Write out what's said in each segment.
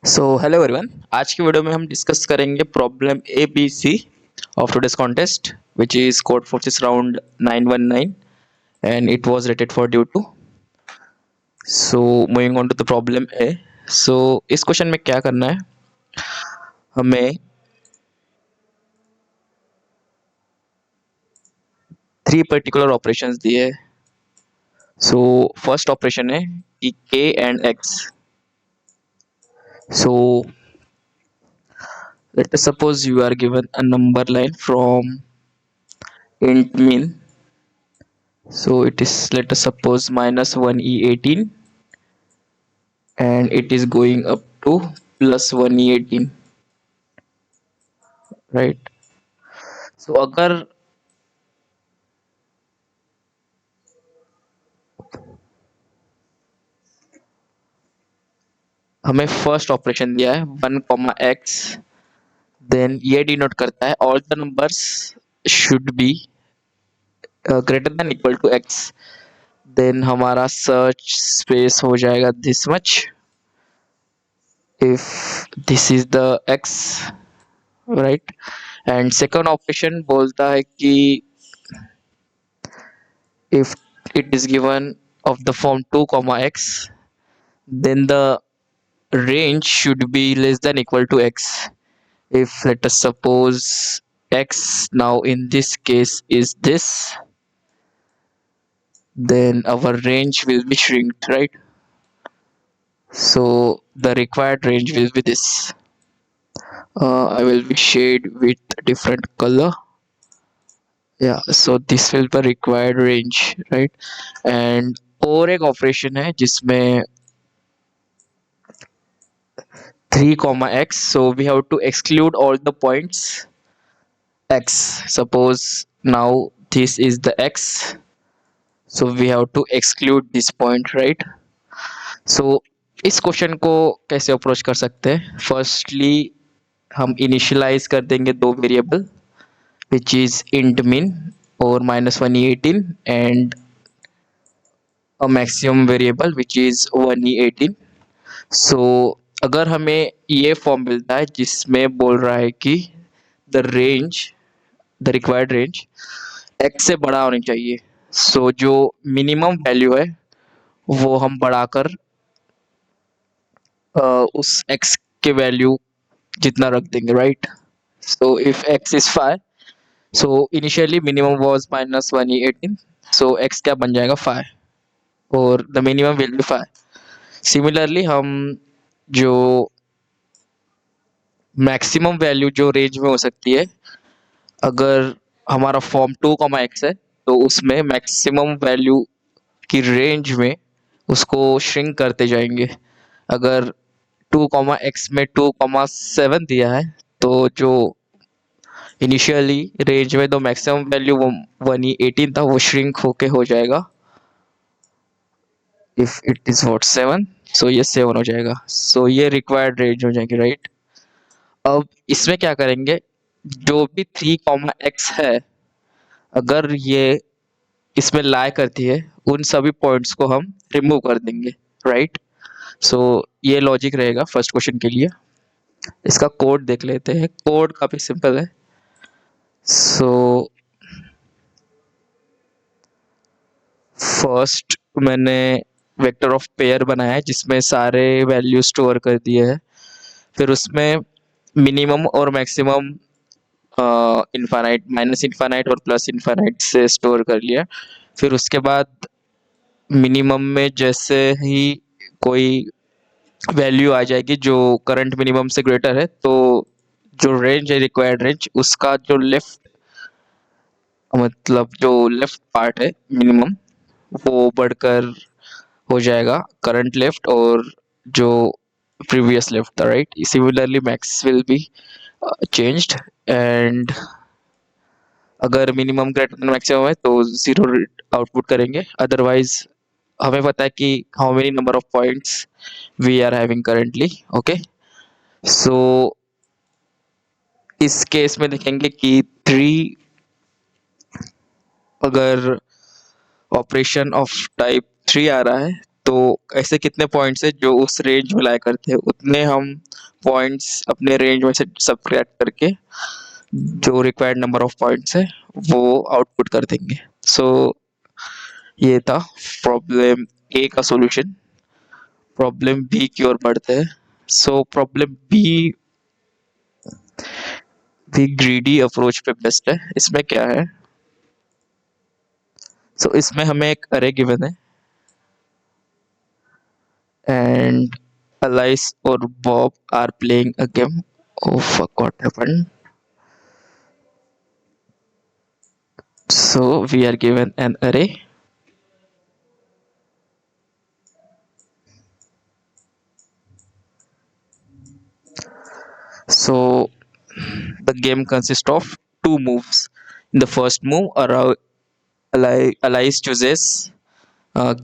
So hello everyone. आज की video में हम डिस्कस करेंगे problem A B C of today's contest which is Codeforces round 919 and it was rated for div two. So moving on to the problem A. So इस question में क्या करना है, हमें थ्री पर्टिकुलर ऑपरेशंस दिए है। So first operation है कि k and x। So let us suppose you are given a number line from int min. So it is, let us suppose, minus 1e18 and it is going up to plus 1e18, right? So अगर हमें first operation दिया है 1, x, then ये denote करता है all the numbers should be greater than equal to x, then हमारा search space हो जाएगा this much if this is the x, right. And second operation बोलता है कि if it is given of the form 2 comma x, then the range should be less than equal to x. If let us suppose x now in this case is this, then our range will be shrinked, right? So the required range will be this. I will be shade with different color. Yeah, so this will be required range, right? And और एक operation है जिसमें 3 comma x, so we have to exclude all the points x. Suppose now this is the x, so we have to exclude this point, right? So इस question को कैसे approach कर सकते हैं? फर्स्टली हम इनिशियलाइज कर देंगे दो variable which is int min और -1e18 and a maximum variable which is 1e18। सो अगर हमें ये फॉर्म मिलता है जिसमें बोल रहा है कि the range, the required range x से बड़ा होनी चाहिए, सो जो मिनिमम वैल्यू है वो हम बढ़ाकर उस x के वैल्यू जितना रख देंगे, right. So if x is 5, so initially minimum was -1e18, so x क्या बन जाएगा 5 और the minimum will be 5। Similarly हम जो मैक्सिमम वैल्यू जो रेंज में हो सकती है, अगर हमारा फॉर्म 2 कॉमा एक्स है तो उसमें मैक्सिमम वैल्यू की रेंज में उसको श्रिंक करते जाएंगे। अगर 2 कॉमा एक्स में 2,7 दिया है तो जो इनिशियली रेंज में तो मैक्सिमम वैल्यू वो 118 था, वो श्रिंक होके हो जाएगा इफ इट इज वॉट 7, सो ये 7 हो जाएगा। सो ये रिक्वायर्ड रेंज हो जाएगी, राइट। अब इसमें क्या करेंगे, जो भी 3 कॉमा एक्स है अगर ये इसमें लाई करती है उन सभी पॉइंट्स को हम रिमूव कर देंगे, राइट। सो ये लॉजिक रहेगा फर्स्ट क्वेश्चन के लिए। इसका कोड देख लेते हैं, कोड काफी सिंपल है। सो फर्स्ट मैंने वेक्टर ऑफ पेयर बनाया है जिसमें सारे वैल्यू स्टोर कर दिए हैं, फिर उसमें मिनिमम और मैक्सिमम इनफाइनाइट, माइनस इनफाइनाइट और प्लस इनफाइनाइट से स्टोर कर लिया। फिर उसके बाद मिनिमम में जैसे ही कोई वैल्यू आ जाएगी जो करंट मिनिमम से ग्रेटर है, तो जो रेंज है रिक्वायर्ड रेंज उसका जो लेफ्ट, मतलब जो लेफ्ट पार्ट है मिनिमम, वो बढ़कर हो जाएगा करंट लेफ्ट और जो प्रीवियस लेफ्ट था, right. Similarly max will be changed and अगर मिनिमम ग्रेटर देन मैक्सिमम है तो जीरो आउटपुट करेंगे, अदरवाइज हमें पता है कि how many number of points we are having currently, okay. So इस केस में देखेंगे कि 3 अगर ऑपरेशन ऑफ टाइप 3 आ रहा है तो ऐसे कितने पॉइंट्स है जो उस रेंज में लाया करते हैं, उतने हम पॉइंट्स अपने रेंज में से सबट्रैक्ट करके जो रिक्वायर्ड नंबर ऑफ पॉइंट्स है वो आउटपुट कर देंगे। सो ये था प्रॉब्लम ए का सॉल्यूशन। प्रॉब्लम बी की ओर बढ़ते हैं। सो प्रॉब्लम बी भी ग्रीडी अप्रोच पे बेस्ट है। इसमें क्या है, सो इसमें हमें एक अरे गिवन है and Alice or Bob are playing a game. Oh fuck, what happened? So we are given an array. So the game consists of two moves. In the first move, Alice chooses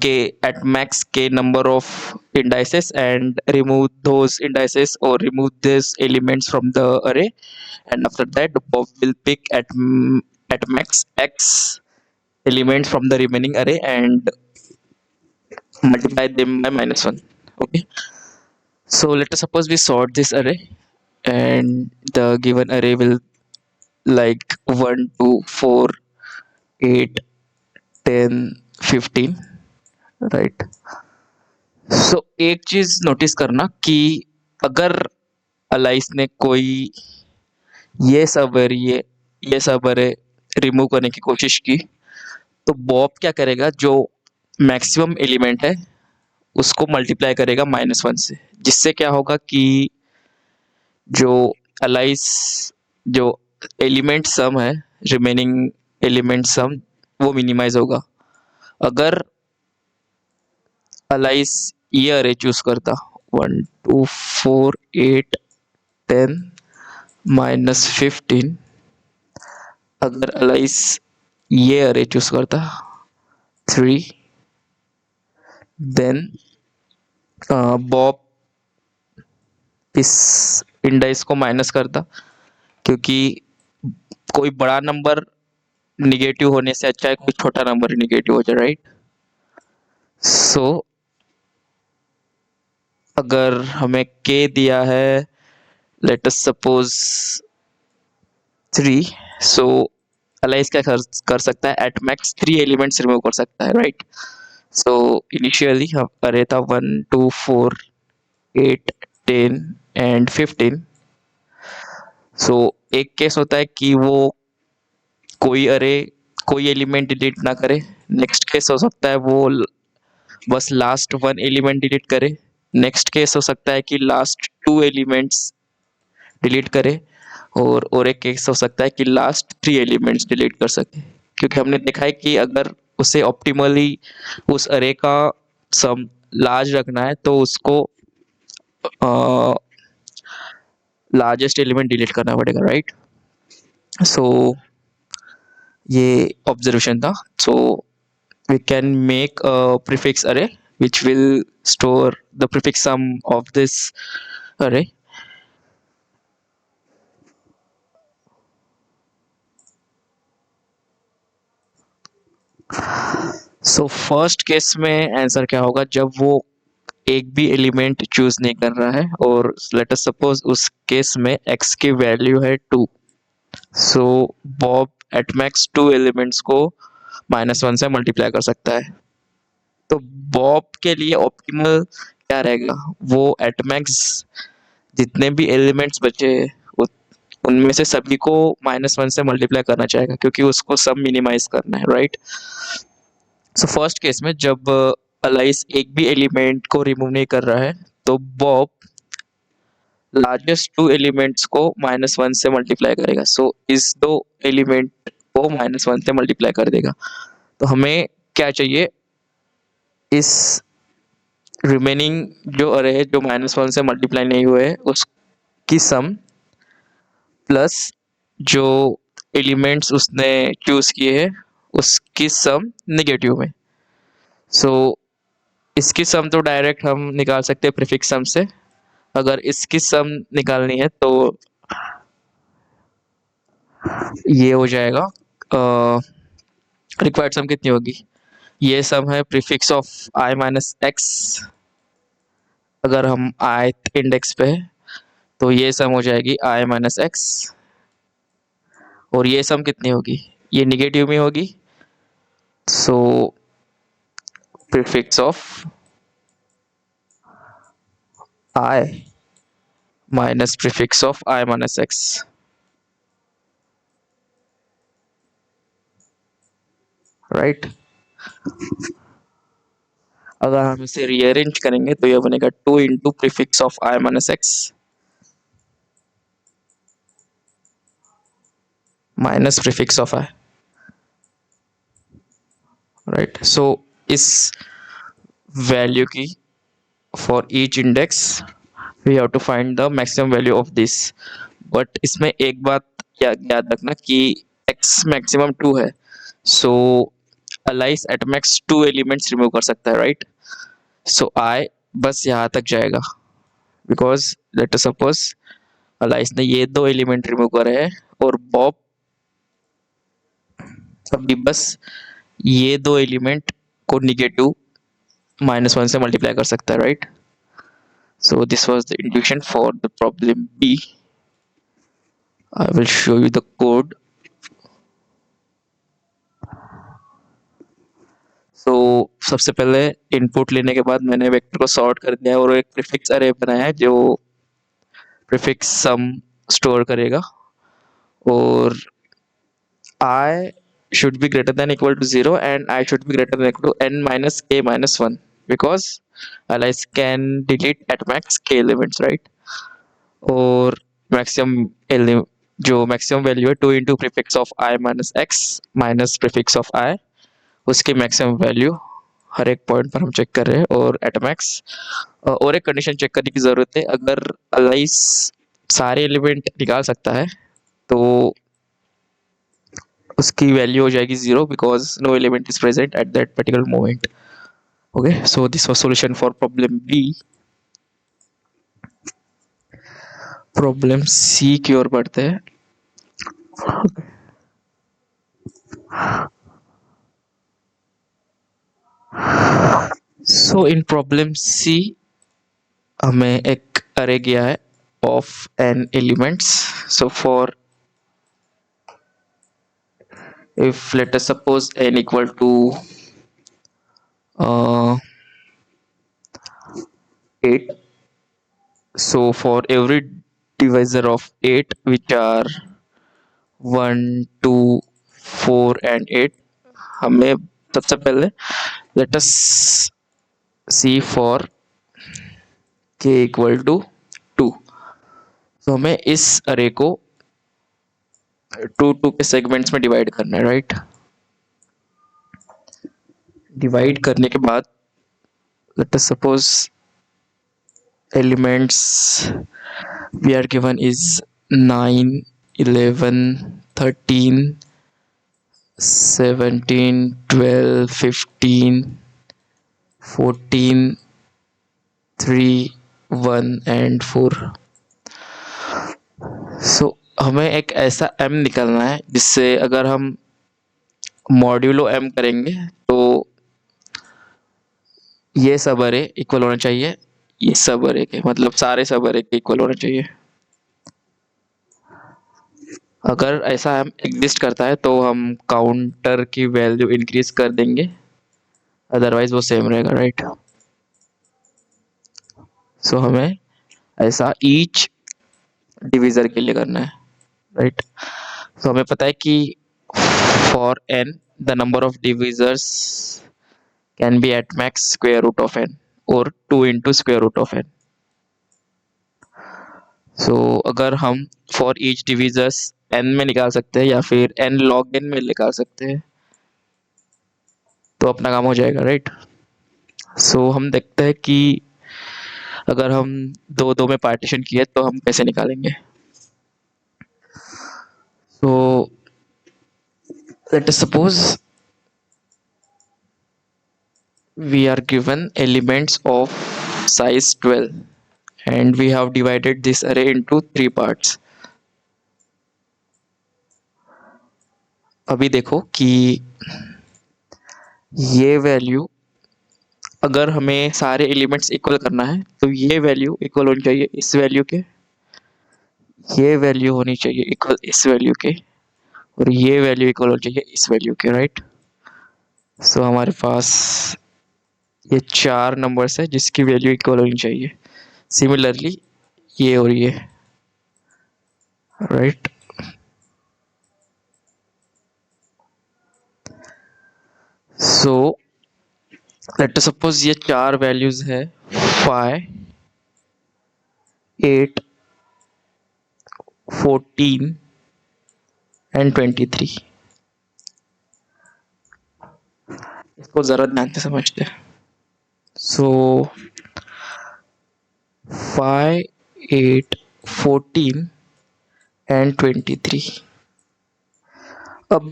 k at max k number of indices and remove those indices or remove these elements from the array. And after that, Bob will pick at max x elements from the remaining array and multiply them by -1. Okay, so let us suppose we sort this array and the given array will like 1 2 4 8 10 15, right? So एक चीज notice करना कि अगर Alice ने कोई ये सब अरे रिमूव करने की कोशिश की, तो बॉब क्या करेगा, जो मैक्सिमम एलिमेंट है उसको मल्टीप्लाई करेगा -1 से, जिससे क्या होगा कि जो अलाइस जो एलिमेंट सम है, रिमेनिंग एलिमेंट सम, वो मिनिमाइज होगा। अगर अलाइस ये अरे चूज करता 1 2 4 8 10 -15, अगर अलाइस ये अरे चूज करता 3, देन बॉब इस इंडाइस को माइनस करता, क्योंकि कोई बड़ा नंबर निगेटिव होने से अच्छा है कोई छोटा नंबर निगेटिव हो जाए, राइट? सो अगर हमें k दिया है, लेट अस सपोज 3, सो अलाइस क्या कर सकता है, एट मैक्स 3 एलिमेंट्स रिमूव कर सकता है, राइट? सो इनिशियली हम अरे था 1 2 4 8 10 एंड 15। सो एक केस होता है कि वो कोई अरे कोई एलिमेंट डिलीट ना करे। नेक्स्ट केस हो सकता है वो बस लास्ट 1 एलिमेंट डिलीट करे। नेक्स्ट केस हो सकता है कि लास्ट 2 एलिमेंट्स डिलीट करे। और एक केस हो सकता है कि लास्ट 3 एलिमेंट्स डिलीट कर सके, क्योंकि हमने देखा है कि अगर उसे ऑप्टिमली उस अरे का सम लार्ज रखना है तो उसको लार्जेस्ट एलिमेंट डिलीट करना पड़ेगा, राइट? सो ये ऑब्जर्वेशन था। सो we can make a prefix array which will store the prefix sum of this array. So first case में आंसर क्या होगा, जब वो एक भी एलिमेंट चूज नहीं कर रहा है और लेट अस सपोज उस केस में x की वैल्यू है 2। सो बॉब एट मैक्स 2 एलिमेंट्स को -1 से मल्टीप्लाई कर सकता है। तो बॉब के लिए ऑप्टिमल क्या रहेगा, वो एट मैक्स जितने भी एलिमेंट्स बचे उनमें से सभी को -1 से मल्टीप्लाई करना चाहेगा, क्योंकि उसको सब मिनिमाइज करना है, राइट? सो फर्स्ट केस में जब अलाइस एक भी एलिमेंट को रिमूव नहीं कर रहा है, तो बॉब लार्जेस्ट 2 एलिमेंट्स को -1 से मल्टीप्लाई करेगा। सो इस 2 एलिमेंट को -1 से मल्टीप्लाई कर देगा। तो हमें क्या चाहिए, इस रिमेनिंग जो अरे है जो -1 से मल्टीप्लाई नहीं हुए है उसकी सम प्लस जो एलिमेंट्स उसने चूज किए हैं उसकी सम नेगेटिव में। सो इसकी सम तो डायरेक्ट हम निकाल सकते हैं प्रीफिक्स सम से। अगर इसकी सम निकालनी है तो ये हो जाएगा, रिक्वायर्ड सम कितनी होगी, ये सम है prefix of i minus x. अगर हम ith इंडेक्स पे है तो ये सम हो जाएगी आई माइनस एक्स, और ये सम कितनी होगी, ये निगेटिव में होगी। So prefix of i minus prefix of i minus x, right. अगर हम इसे रीअरेंज करेंगे तो ये बनेगा 2 into prefix of i minus x minus prefix of i, right. So इस वैल्यू की for each index we have to find the maximum value of this. But इसमें एक बात याद रखना कि x मैक्सिमम 2 है, so Alice at max 2 elements remove कर सकता है, राइट। सो आई बस यहाँ तक जाएगा, because let us suppose Alice ने ये 2 एलिमेंट रिमूव करे हैं और बॉब अभी बस ये 2 एलिमेंट को निगेटिव -1 से मल्टीप्लाई कर सकता है, right. So this was the intuition for the problem B. I will show you the code. So सबसे पहले इनपुट लेने के बाद मैंने वेक्टर को सॉर्ट कर दिया और एक प्रीफिक्स अरे बनाया है जो प्रीफिक्स सम स्टोर करेगा, और I should be greater than equal to 0 and I should be greater than equal to n minus k minus 1 because alias can delete at max k elements, right। और maximum जो maximum value है 2 into prefix of i minus x minus prefix of i, उसकी maximum value हर एक point पर हम check कर रहे हैं, और एट मैक्स और एक कंडीशन चेक करने की ज़रूरत है। अगर अलाइस सारे एलिमेंट निकाल सकता है तो उसकी वैल्यू हो जाएगी 0 because no element is present at that particular moment. Okay, so this was solution for problem B. Problem C की ओर बढ़ते हैं। सो इन प्रॉब्लम सी हमें एक अरे दिया है of n elements. So for if let us suppose n equal to 8, so for every divisor of 8 which are 1 2 4 and 8, हमें सबसे पहले let us see for k equal to 2। तो हमें इस अरे को 2 के सेगमेंट्स में डिवाइड करना है, राइट। डिवाइड करने के बाद let us suppose elements we are given is 9 11 13 17 12 15 14 3 1 and 4। सो हमें एक ऐसा m निकालना है जिससे अगर हम मॉड्यूलो m करेंगे तो ये सब अरे इक्वल होना चाहिए ये सब अरे के, मतलब सारे सब अरे के इक्वल होना चाहिए। अगर ऐसा हम एग्जिस्ट करता है तो हम काउंटर की वैल्यू इंक्रीज कर देंगे, अदरवाइज वो सेम रहेगा, राइट। सो हमें ऐसा ईच डिविजर के लिए करना है, राइट। तो हमें पता है कि for n the number of divisors can be at max square root of n और 2 into square root of n। So अगर हम फॉर ईच डिविजर्स n में निकाल सकते हैं या फिर n log n में निकाल सकते हैं तो अपना काम हो जाएगा, राइट। सो हम देखते हैं कि अगर हम 2 में पार्टीशन किए तो हम कैसे निकालेंगे। सो let us suppose we are given elements of size 12 and we have divided this array into 3 parts। अभी देखो कि ये वैल्यू, अगर हमें सारे एलिमेंट्स इक्वल करना है तो ये वैल्यू इक्वल होनी चाहिए इस वैल्यू के, ये वैल्यू होनी चाहिए इक्वल इस वैल्यू के, और ये वैल्यू इक्वल होनी चाहिए इस वैल्यू के, राइट। सो हमारे पास ये चार नंबर्स है जिसकी वैल्यू इक्वल होनी चाहिए। सिमिलरली ये और ये, right. So let us suppose ये चार वैल्यूज है 5, 8, 14 एंड 23। इसको जरा ध्यान से समझते हैं। सो 5, 8, 14 एंड 23। अब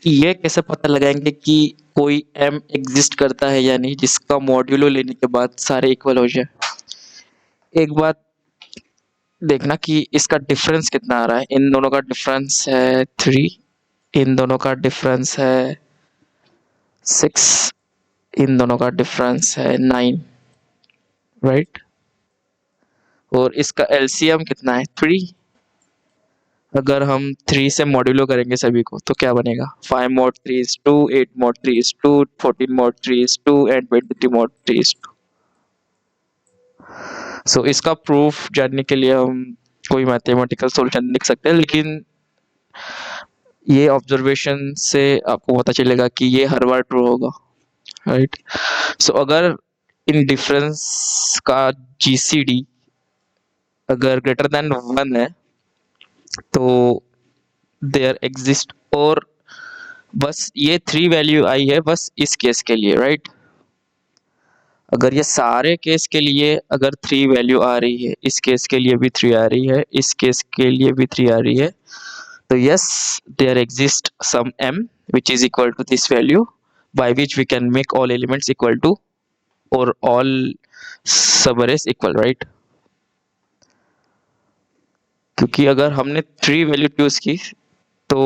ये कैसे पता लगाएंगे कि कोई m एग्जिस्ट करता है या नहीं जिसका मॉड्यूलो लेने के बाद सारे इक्वल हो जाए। एक बात देखना कि इसका डिफरेंस कितना आ रहा है। इन दोनों का डिफरेंस है 3, इन दोनों का डिफरेंस है 6, इन दोनों का डिफरेंस है 9, राइट। और इसका एलसीएम कितना है 3। अगर हम 3 से मॉड्यूलो करेंगे सभी को तो क्या बनेगा, 5 mod 3 is 2, 8 mod 3 is 2, 14 mod 3 is 2 and 23 mod 3 is 2। सो इसका प्रूफ जानने के लिए हम कोई मैथमेटिकल सॉल्यूशन लिख सकते हैं, लेकिन ये ऑब्जर्वेशन से आपको पता चलेगा कि ये हर बार ट्रू होगा, राइट। सो अगर इन डिफरेंस का जीसीडी अगर ग्रेटर देन 1 है तो देयर एग्जिस्ट, और बस ये 3 वैल्यू आई है बस इस केस के लिए, राइट। अगर ये सारे केस के लिए अगर 3 वैल्यू आ रही है, इस केस के लिए भी 3 आ रही है, इस केस के लिए भी 3 आ रही है, तो yes, there exists some m which is equal to this value by which we can make all elements equal to or all subarrays equal, right। क्योंकि अगर हमने 3 वैल्यू चूज की तो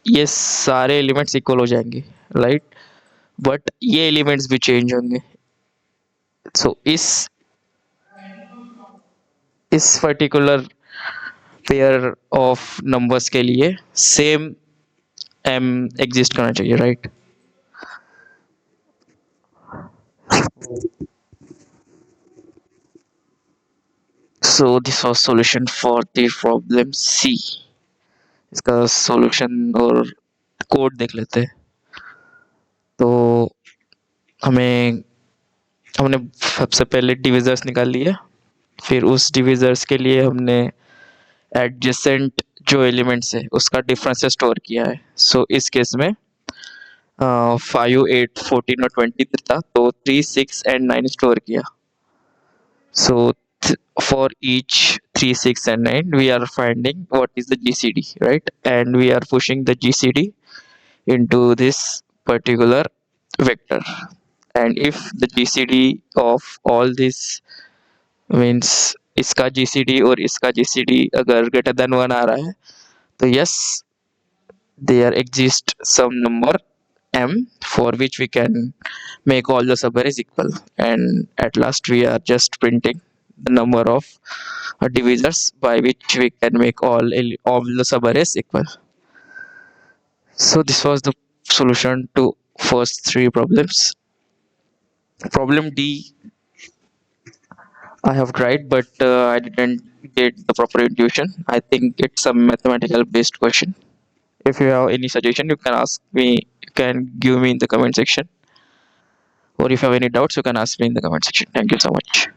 ये सारे एलिमेंट्स इक्वल हो जाएंगे, राइट। बट ये एलिमेंट्स भी चेंज होंगे। सो इस पर्टिकुलर पेयर ऑफ नंबर्स के लिए सेम m एग्जिस्ट करना चाहिए, right. So this was solution for the problem C। इसका सॉल्यूशन और कोड देख लेते हैं। तो हमें हमने सबसे पहले डिविजर्स निकाल लिए, फिर उस डिविजर्स के लिए हमने एडजेसेंट जो एलिमेंट्स है उसका डिफरेंस स्टोर किया है। सो इस केस में 5, 8, 14 और 23 था, तो 3, 6 एंड 9 स्टोर किया। So for each 3, 6 and 9 we are finding what is the GCD, right, and we are pushing the GCD into this particular vector, and if the GCD of all this means इसका GCD और इसका GCD अगर greater than 1 आ रहा है तो yes, there exists some number m for which we can make all the subarrays equal, and at last we are just printing the number of divisors by which we can make all the subarrays equal. So this was the solution to first 3 problems. Problem D I have tried, but I didn't get the proper intuition. I think it's a mathematical based question. If you have any suggestion, you can ask me, you can give me in the comment section, or if you have any doubts, you can ask me in the comment section. Thank you so much.